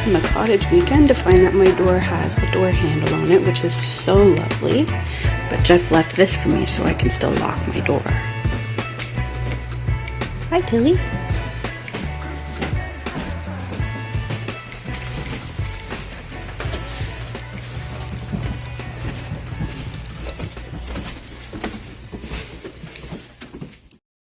from a cottage weekend to find that my door has a door handle on it, which is so lovely. But Jeff left this for me so I can still lock my door. Hi, Tilly.